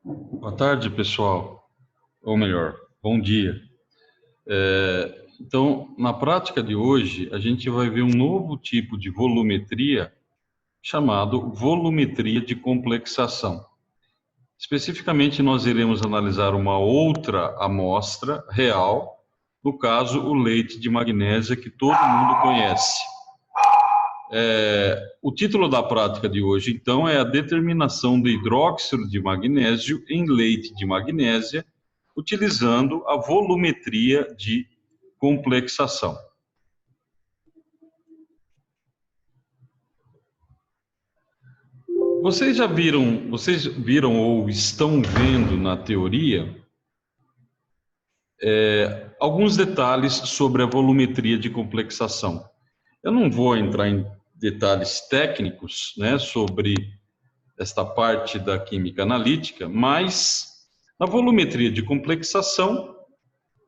Boa tarde, pessoal. Ou melhor, bom dia. Então, na prática de hoje, a gente vai ver um novo tipo de volumetria chamado volumetria de complexação. Especificamente, nós iremos analisar uma outra amostra real, no caso, o leite de magnésia, que todo mundo conhece. O título da prática de hoje, então, é a determinação do hidróxido de magnésio em leite de magnésia, utilizando a volumetria de complexação. Vocês viram ou estão vendo na teoria alguns detalhes sobre a volumetria de complexação. Eu não vou entrar em detalhes técnicos, né, sobre esta parte da química analítica, mas na volumetria de complexação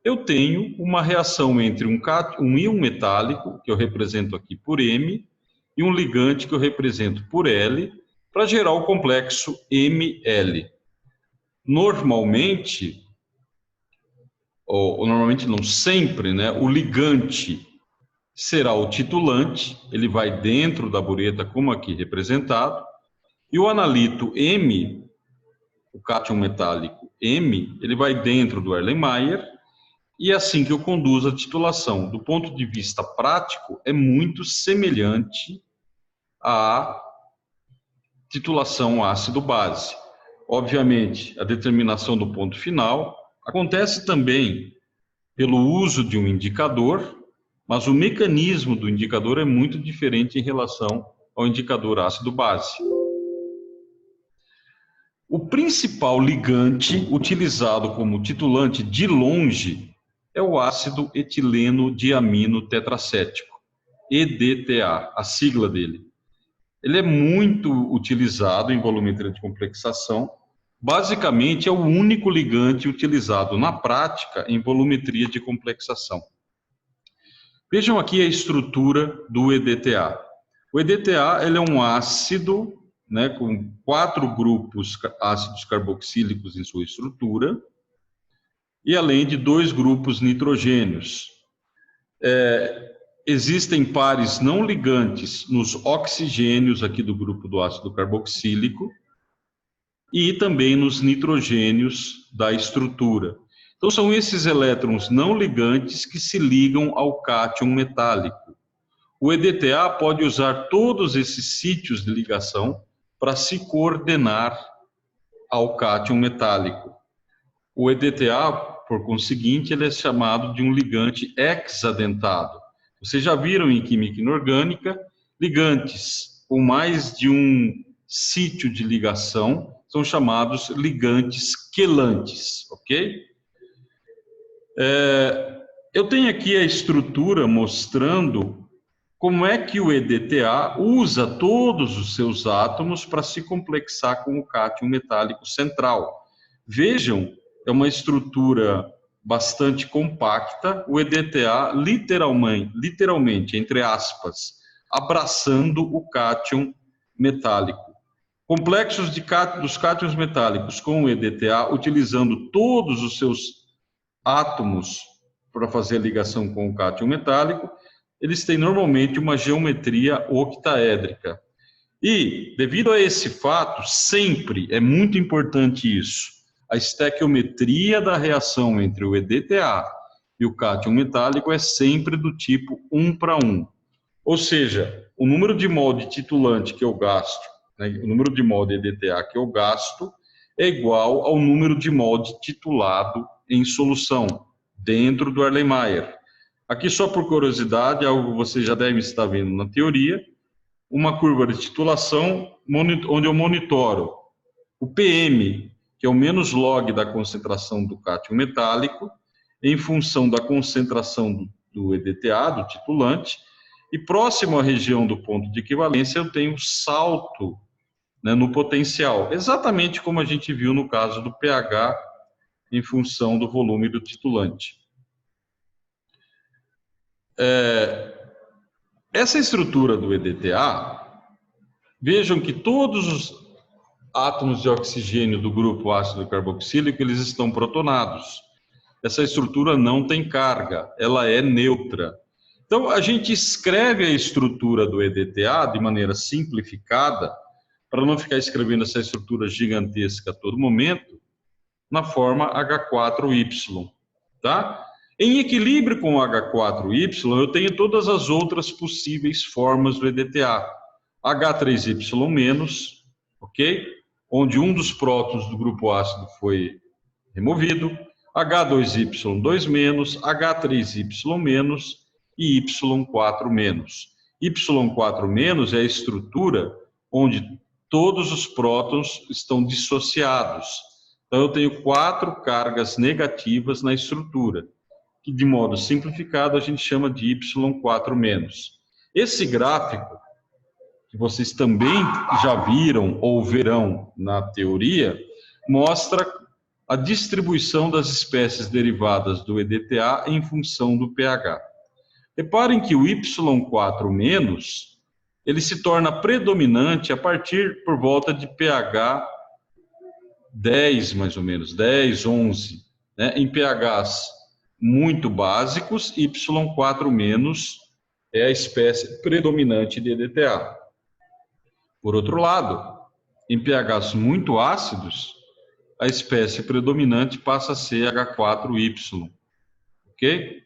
eu tenho uma reação entre um íon metálico, que eu represento aqui por M, e um ligante que eu represento por L, para gerar o complexo Ml. Normalmente, ou normalmente não sempre, né, o ligante será o titulante, ele vai dentro da bureta, como aqui representado, e o analito M, o cátion metálico M, ele vai dentro do Erlenmeyer, e é assim que eu conduzo a titulação. Do ponto de vista prático, é muito semelhante à titulação ácido-base. Obviamente, a determinação do ponto final acontece também pelo uso de um indicador, mas o mecanismo do indicador é muito diferente em relação ao indicador ácido-base. O principal ligante utilizado como titulante de longe é o ácido etileno diamino tetracético, EDTA, a sigla dele. Ele é muito utilizado em volumetria de complexação. Basicamente, é o único ligante utilizado na prática em volumetria de complexação. Vejam aqui a estrutura do EDTA. O EDTA ele é um ácido, né, com 4 grupos ácidos carboxílicos em sua estrutura, e além de 2 grupos nitrogênios. Existem pares não ligantes nos oxigênios aqui do grupo do ácido carboxílico e também nos nitrogênios da estrutura. Então, são esses elétrons não ligantes que se ligam ao cátion metálico. O EDTA pode usar todos esses sítios de ligação para se coordenar ao cátion metálico. O EDTA, por conseguinte, ele é chamado de um ligante hexadentado. Vocês já viram em química inorgânica ligantes com mais de um sítio de ligação são chamados ligantes quelantes, ok? Eu tenho aqui a estrutura mostrando como é que o EDTA usa todos os seus átomos para se complexar com o cátion metálico central. Vejam, é uma estrutura bastante compacta, o EDTA literalmente, entre aspas, abraçando o cátion metálico. Complexos dos cátions metálicos com o EDTA, utilizando todos os seus átomos para fazer a ligação com o cátion metálico, eles têm normalmente uma geometria octaédrica. E, devido a esse fato, sempre é muito importante isso, a estequiometria da reação entre o EDTA e o cátion metálico é sempre do tipo 1 para 1. Ou seja, o número de mol de titulante que eu gasto, né, o número de mol de EDTA que eu gasto, é igual ao número de mol de titulado em solução, dentro do Erlenmeyer. Aqui, só por curiosidade, algo que você já deve estar vendo na teoria, uma curva de titulação onde eu monitoro o PM, que é o menos log da concentração do cátion metálico, em função da concentração do EDTA, do titulante, e próximo à região do ponto de equivalência eu tenho salto, né, no potencial, exatamente como a gente viu no caso do pH em função do volume do titulante. Essa estrutura do EDTA, vejam que todos átomos de oxigênio do grupo ácido carboxílico, eles estão protonados. Essa estrutura não tem carga, ela é neutra. Então, a gente escreve a estrutura do EDTA de maneira simplificada, para não ficar escrevendo essa estrutura gigantesca a todo momento, na forma H4Y, tá? Em equilíbrio com o H4Y, eu tenho todas as outras possíveis formas do EDTA. H3Y-, ok? Onde um dos prótons do grupo ácido foi removido, H2Y2-, H3Y- e Y4-. Y4- é a estrutura onde todos os prótons estão dissociados. Então, eu tenho 4 cargas negativas na estrutura, que de modo simplificado a gente chama de Y4-. Esse gráfico, que vocês também já viram ou verão na teoria, mostra a distribuição das espécies derivadas do EDTA em função do pH. Reparem que o Y4-, ele se torna predominante a partir por volta de pH 10, mais ou menos, 10, 11, né? Em pHs muito básicos, Y4- é a espécie predominante de EDTA. Por outro lado, em pHs muito ácidos, a espécie predominante passa a ser H4Y, ok?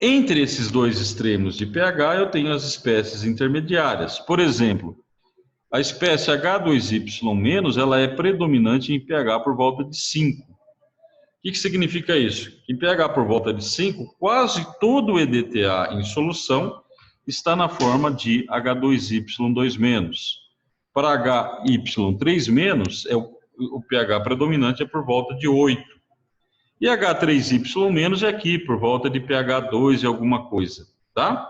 Entre esses dois extremos de pH, eu tenho as espécies intermediárias. Por exemplo, a espécie H2Y-, ela é predominante em pH por volta de 5. O que significa isso? Em pH por volta de 5, quase todo o EDTA em solução está na forma de H2Y2-. Para HY3-, o pH predominante é por volta de 8. E H3Y- é aqui, por volta de pH 2 e alguma coisa, tá?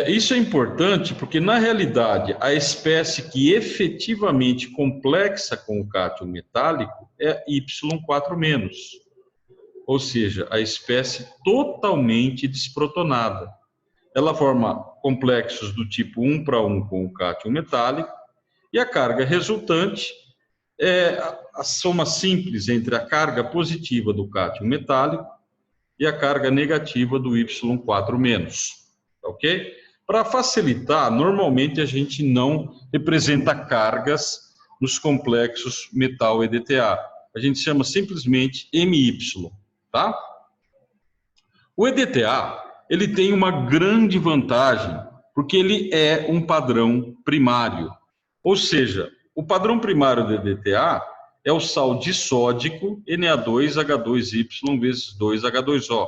Isso é importante porque, na realidade, a espécie que efetivamente complexa com o cátion metálico é Y4-. Ou seja, a espécie totalmente desprotonada. Ela forma complexos do tipo 1:1 com o cátion metálico, e a carga resultante é a soma simples entre a carga positiva do cátion metálico e a carga negativa do Y4-, ok? Para facilitar, normalmente a gente não representa cargas nos complexos metal-EDTA. A gente chama simplesmente MY, tá? O EDTA, ele tem uma grande vantagem, porque ele é um padrão primário. Ou seja, o padrão primário do EDTA é o sal disódico Na2H2Y vezes 2H2O.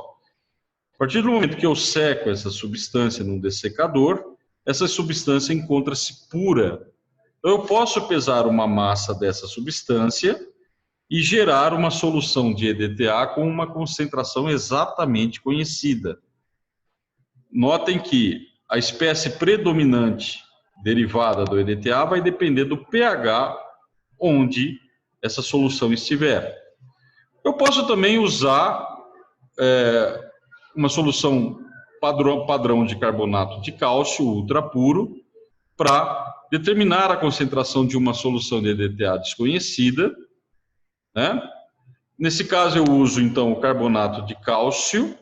A partir do momento que eu seco essa substância num dessecador, essa substância encontra-se pura. Então, eu posso pesar uma massa dessa substância e gerar uma solução de EDTA com uma concentração exatamente conhecida. Notem que a espécie predominante derivada do EDTA vai depender do pH onde essa solução estiver. Eu posso também usar uma solução padrão de carbonato de cálcio ultra puro para determinar a concentração de uma solução de EDTA desconhecida, né? Nesse caso eu uso então o carbonato de cálcio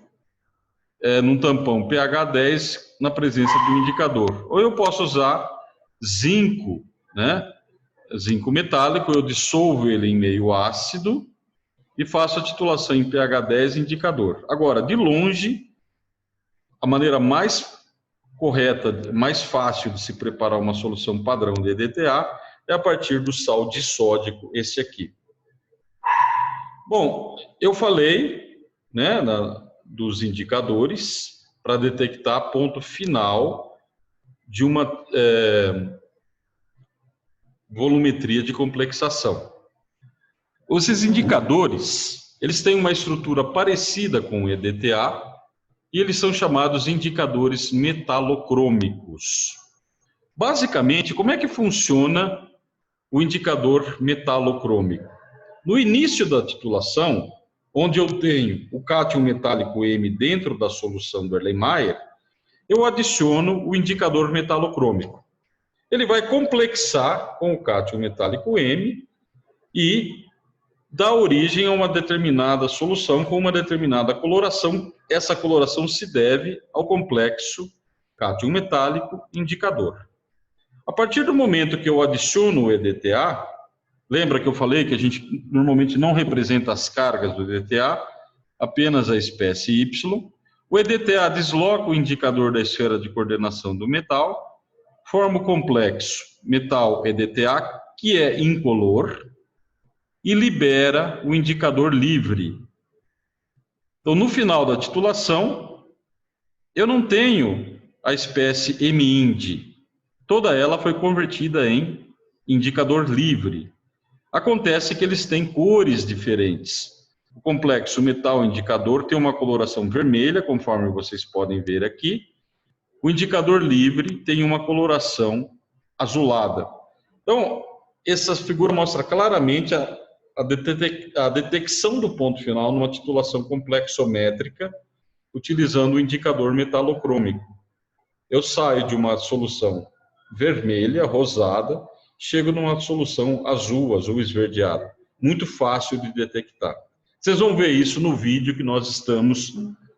num tampão pH 10 na presença de um indicador. Ou eu posso usar zinco, né? Zinco metálico, eu dissolvo ele em meio ácido e faço a titulação em pH 10 indicador. Agora, de longe, a maneira mais correta, mais fácil de se preparar uma solução padrão de EDTA é a partir do sal disódico, esse aqui. Bom, eu falei, né, dos indicadores para detectar ponto final de uma volumetria de complexação. Esses indicadores, eles têm uma estrutura parecida com o EDTA e eles são chamados indicadores metalocrômicos. Basicamente, como é que funciona o indicador metalocrômico? No início da titulação, onde eu tenho o cátion metálico M dentro da solução do Erlenmeyer, eu adiciono o indicador metalocrômico. ele vai complexar com o cátion metálico M e dar origem a uma determinada solução com uma determinada coloração. Essa coloração se deve ao complexo cátion metálico indicador. A partir do momento que eu adiciono o EDTA, lembra que eu falei que a gente normalmente não representa as cargas do EDTA, apenas a espécie Y. O EDTA desloca o indicador da esfera de coordenação do metal, forma o complexo metal EDTA, que é incolor, e libera o indicador livre. Então, no final da titulação, eu não tenho a espécie MIND. Toda ela foi convertida em indicador livre. Acontece que eles têm cores diferentes. O complexo metal indicador tem uma coloração vermelha, conforme vocês podem ver aqui. O indicador livre tem uma coloração azulada. Então, essa figura mostra claramente a detecção do ponto final numa titulação complexométrica, utilizando o indicador metalocrômico. Eu saio de uma solução vermelha, rosada, chego numa solução azul, azul esverdeado. Muito fácil de detectar. Vocês vão ver isso no vídeo que nós estamos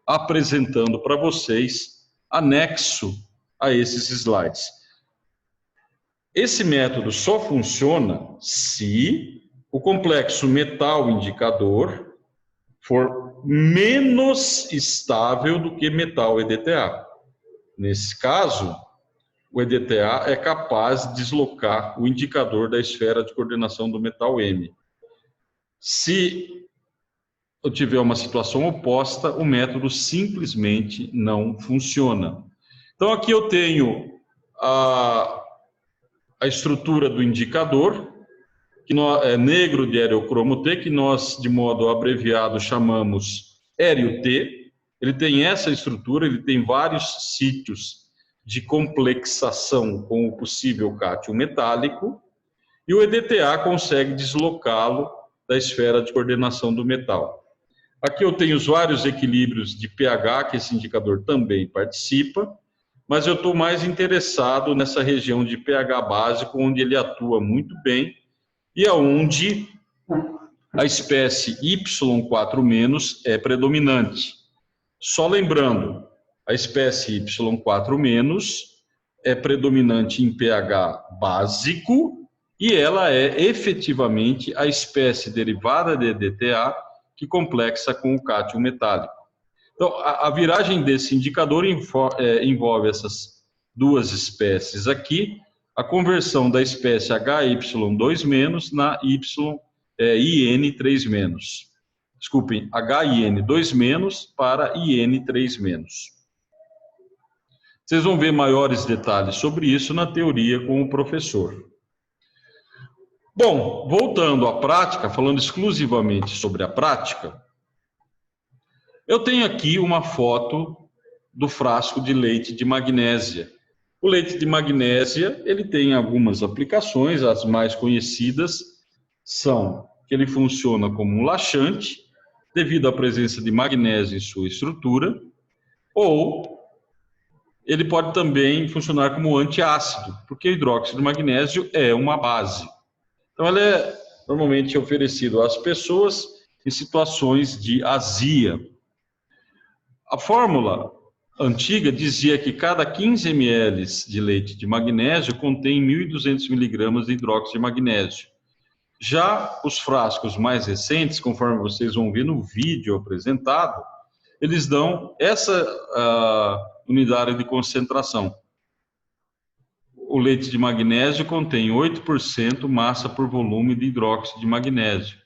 apresentando para vocês, anexo a esses slides. Esse método só funciona se o complexo metal indicador for menos estável do que metal EDTA. Nesse caso, o EDTA é capaz de deslocar o indicador da esfera de coordenação do metal M. Se eu tiver uma situação oposta, o método simplesmente não funciona. Então, aqui eu tenho a estrutura do indicador, que é negro de aerocromo T, que nós, de modo abreviado, chamamos éreo T. Ele tem essa estrutura, ele tem vários sítios de complexação com o possível cátion metálico, e o EDTA consegue deslocá-lo da esfera de coordenação do metal. Aqui eu tenho os vários equilíbrios de pH, que esse indicador também participa, mas eu estou mais interessado nessa região de pH básico, onde ele atua muito bem, e aonde a espécie Y4- é predominante. Só lembrando, a espécie Y4- é predominante em pH básico e ela é efetivamente a espécie derivada de EDTA que complexa com o cátion metálico. Então, a viragem desse indicador envolve essas duas espécies aqui, a conversão da espécie HY2- na IN3-. Desculpem, HIN2- para IN3-. Vocês vão ver maiores detalhes sobre isso na teoria com o professor. Bom, voltando à prática, falando exclusivamente sobre a prática, eu tenho aqui uma foto do frasco de leite de magnésia. O leite de magnésia, ele tem algumas aplicações, as mais conhecidas são que ele funciona como um laxante, devido à presença de magnésio em sua estrutura, ou ele pode também funcionar como antiácido, porque o hidróxido de magnésio é uma base. Então, ele é normalmente oferecido às pessoas em situações de azia. A fórmula antiga dizia que cada 15 ml de leite de magnésio contém 1.200 miligramas de hidróxido de magnésio. Já os frascos mais recentes, conforme vocês vão ver no vídeo apresentado, eles dão essa unidade de concentração. O leite de magnésio contém 8% massa por volume de hidróxido de magnésio.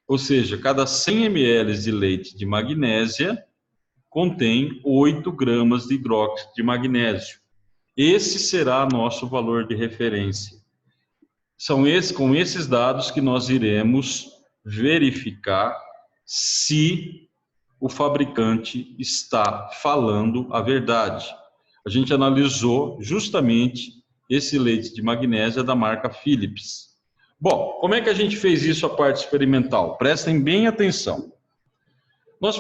Ou seja, cada 100 ml de leite de magnésia contém 8 gramas de hidróxido de magnésio. Esse será nosso valor de referência. São com esses dados que nós iremos verificar se o fabricante está falando a verdade. A gente analisou justamente esse leite de magnésia da marca Philips. Bom, como é que a gente fez isso a parte experimental? Prestem bem atenção. Nós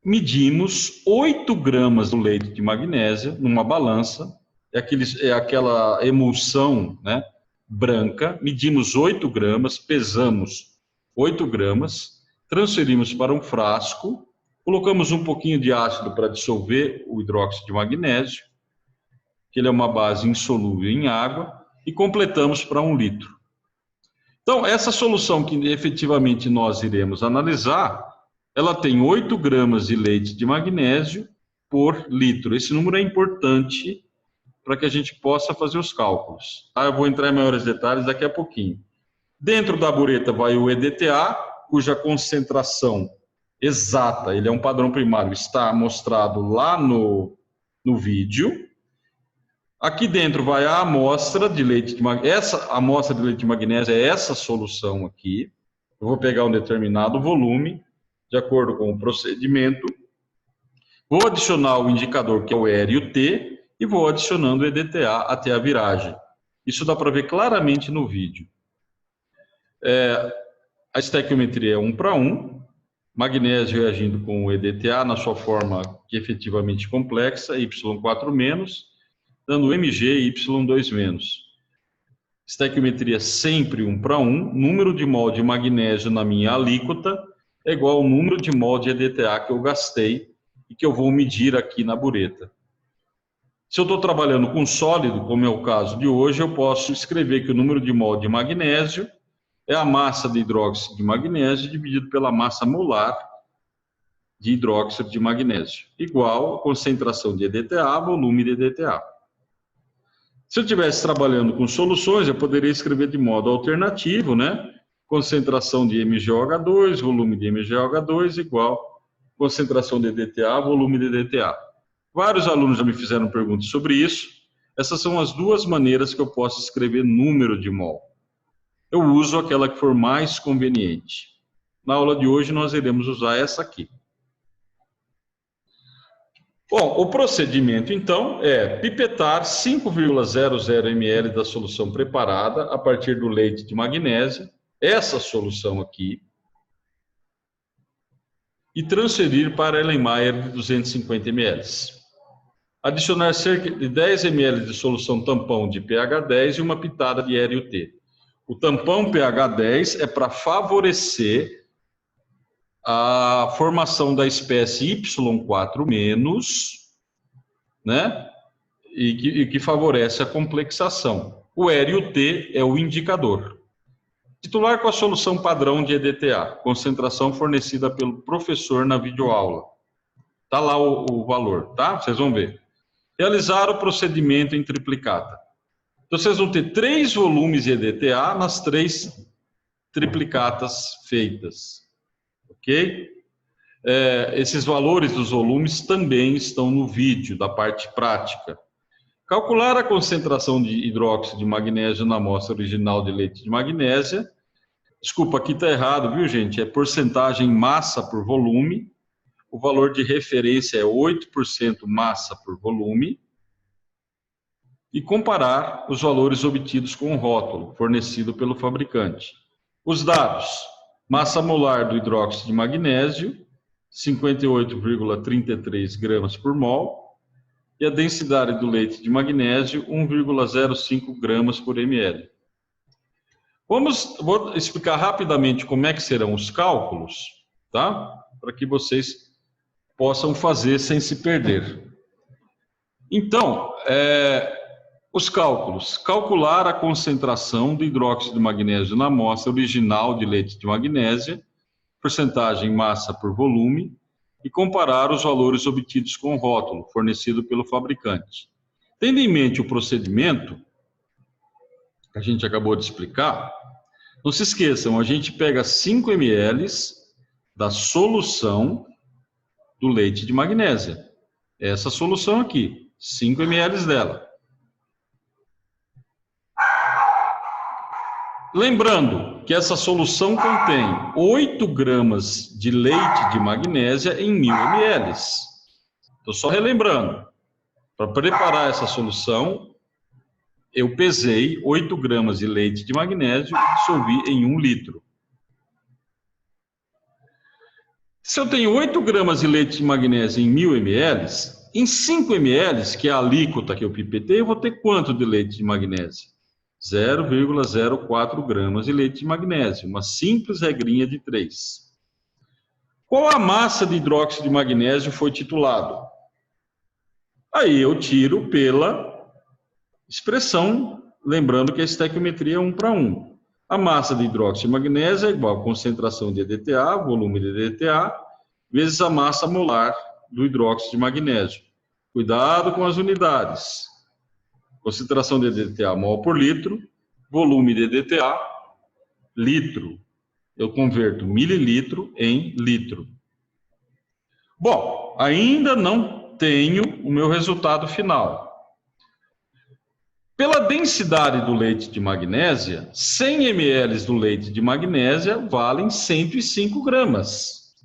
medimos 8 gramas do leite de magnésia numa balança é aquela emulsão, né, branca. Medimos 8 gramas, pesamos 8 gramas, transferimos para um frasco, colocamos um pouquinho de ácido para dissolver o hidróxido de magnésio, que ele é uma base insolúvel em água, e completamos para 1 litro. Então, essa solução que efetivamente nós iremos analisar, ela tem 8 gramas de leite de magnésio por litro. Esse número é importante para que a gente possa fazer os cálculos. Tá? Eu vou entrar em maiores detalhes daqui a pouquinho. Dentro da bureta vai o EDTA, cuja concentração exata, ele é um padrão primário, está mostrado lá no vídeo. Aqui dentro vai a amostra de leite de magnésio. Essa amostra de leite de magnésio é essa solução aqui. Eu vou pegar um determinado volume, de acordo com o procedimento. Vou adicionar o indicador, que é o R e o T, e vou adicionando o EDTA até a viragem. Isso dá para ver claramente no vídeo. A estequiometria é 1:1, magnésio reagindo com o EDTA na sua forma que efetivamente complexa, Y4-, dando Mg e Y2-. Estequiometria sempre 1:1, número de mol de magnésio na minha alíquota é igual ao número de mol de EDTA que eu gastei e que eu vou medir aqui na bureta. Se eu estou trabalhando com sólido, como é o caso de hoje, eu posso escrever que o número de mol de magnésio é a massa de hidróxido de magnésio dividido pela massa molar de hidróxido de magnésio, igual a concentração de EDTA, volume de EDTA. Se eu estivesse trabalhando com soluções, eu poderia escrever de modo alternativo, né? Concentração de MgOH2, volume de MgOH2, igual concentração de EDTA, volume de EDTA. Vários alunos já me fizeram perguntas sobre isso. Essas são as duas maneiras que eu posso escrever número de mol. Eu uso aquela que for mais conveniente. Na aula de hoje, nós iremos usar essa aqui. Bom, o procedimento, então, é pipetar 5,00 ml da solução preparada a partir do leite de magnésio, essa solução aqui, e transferir para a Erlenmeyer de 250 ml. Adicionar cerca de 10 ml de solução tampão de pH 10 e uma pitada de R e o T. O tampão pH 10 é para favorecer a formação da espécie Y4-, né? E que favorece a complexação. O R e o T é o indicador. Titular com a solução padrão de EDTA, concentração fornecida pelo professor na videoaula. Está lá o valor, tá? Vocês vão ver. Realizar o procedimento em triplicata. Então, vocês vão ter 3 volumes de EDTA nas 3 triplicatas feitas. Ok? Esses valores dos volumes também estão no vídeo da parte prática. Calcular a concentração de hidróxido de magnésio na amostra original de leite de magnésia. Desculpa, aqui está errado, viu, gente? É porcentagem massa por volume. O valor de referência é 8% massa por volume. E comparar os valores obtidos com o rótulo fornecido pelo fabricante. Os dados: massa molar do hidróxido de magnésio, 58,33 gramas por mol, e a densidade do leite de magnésio, 1,05 gramas por ml. Vou explicar rapidamente como é que serão os cálculos, tá? Para que vocês possam fazer sem se perder. Então, os cálculos. Calcular a concentração de hidróxido de magnésio na amostra original de leite de magnésia, porcentagem massa por volume, e comparar os valores obtidos com o rótulo fornecido pelo fabricante. Tendo em mente o procedimento que a gente acabou de explicar, não se esqueçam, a gente pega 5 ml da solução do leite de magnésia. Essa solução aqui, 5 ml dela. Lembrando que essa solução contém 8 gramas de leite de magnésia em 1000 ml. Estou só relembrando. Para preparar essa solução, eu pesei 8 gramas de leite de magnésio e dissolvi em 1 litro. Se eu tenho 8 gramas de leite de magnésio em 1000 ml, Em 5 ml, que é a alíquota que eu pipetei, eu vou ter quanto de leite de magnésio? 0,04 gramas de leite de magnésio, uma simples regrinha de 3. Qual a massa de hidróxido de magnésio foi titulado? Aí eu tiro pela expressão, lembrando que a estequiometria é 1 para 1. A massa de hidróxido de magnésio é igual a concentração de EDTA, volume de EDTA, vezes a massa molar do hidróxido de magnésio. Cuidado com as unidades. Concentração de EDTA mol por litro, volume de EDTA, litro. Eu converto mililitro em litro. Bom, ainda não tenho o meu resultado final. Pela densidade do leite de magnésia, 100 ml do leite de magnésia valem 105 gramas.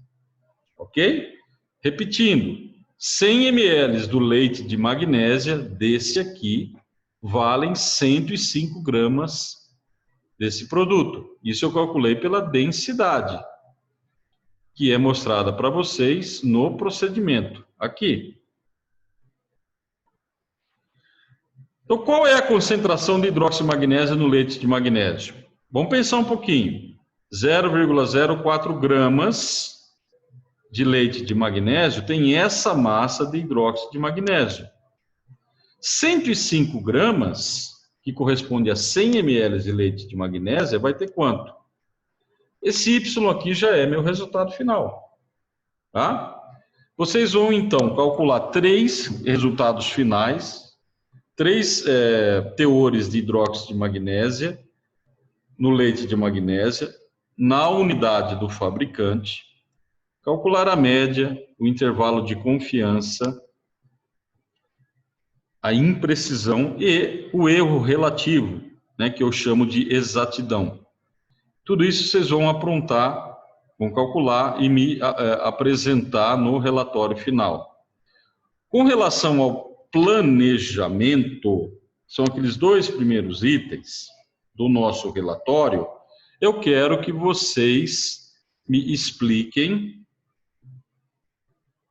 Ok? Repetindo, 100 ml do leite de magnésia, desse aqui, valem 105 gramas desse produto. Isso eu calculei pela densidade, que é mostrada para vocês no procedimento, aqui. Então, qual é a concentração de hidróxido de magnésio no leite de magnésio? Vamos pensar um pouquinho. 0,04 gramas de leite de magnésio tem essa massa de hidróxido de magnésio. 105 gramas, que corresponde a 100 ml de leite de magnésia, vai ter quanto? Esse Y aqui já é meu resultado final. Tá? Vocês vão, então, calcular 3 resultados finais, 3 teores de hidróxido de magnésia no leite de magnésia, na unidade do fabricante, calcular a média, o intervalo de confiança, a imprecisão e o erro relativo, né, que eu chamo de exatidão. Tudo isso vocês vão aprontar, vão calcular e me apresentar no relatório final. Com relação ao planejamento, são aqueles 2 primeiros itens do nosso relatório, eu quero que vocês me expliquem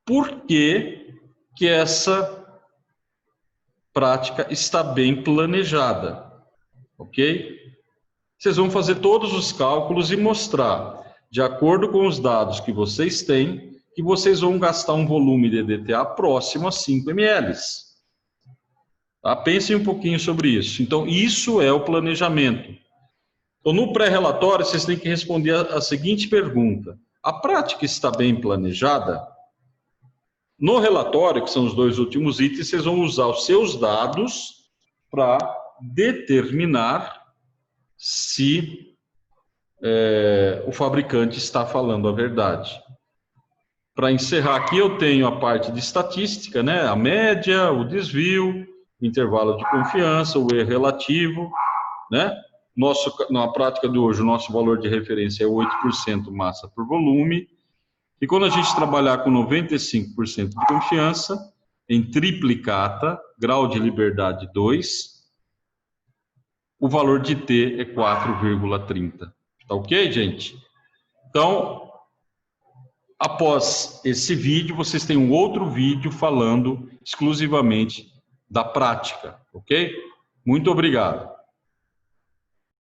por que essa prática está bem planejada, ok? Vocês vão fazer todos os cálculos e mostrar, de acordo com os dados que vocês têm, que vocês vão gastar um volume de EDTA próximo a 5 ml. Tá? Pensem um pouquinho sobre isso. Então, isso é o planejamento. Então, no pré-relatório, vocês têm que responder a seguinte pergunta: a prática está bem planejada? No relatório, que são os 2 últimos itens, vocês vão usar os seus dados para determinar se o fabricante está falando a verdade. Para encerrar aqui, eu tenho a parte de estatística, né? A média, o desvio, o intervalo de confiança, o erro relativo, né? Na prática de hoje, o nosso valor de referência é 8% massa por volume. E quando a gente trabalhar com 95% de confiança, em triplicata, grau de liberdade 2, o valor de T é 4,30. Tá ok, gente? Então, após esse vídeo, vocês têm um outro vídeo falando exclusivamente da prática, ok? Muito obrigado.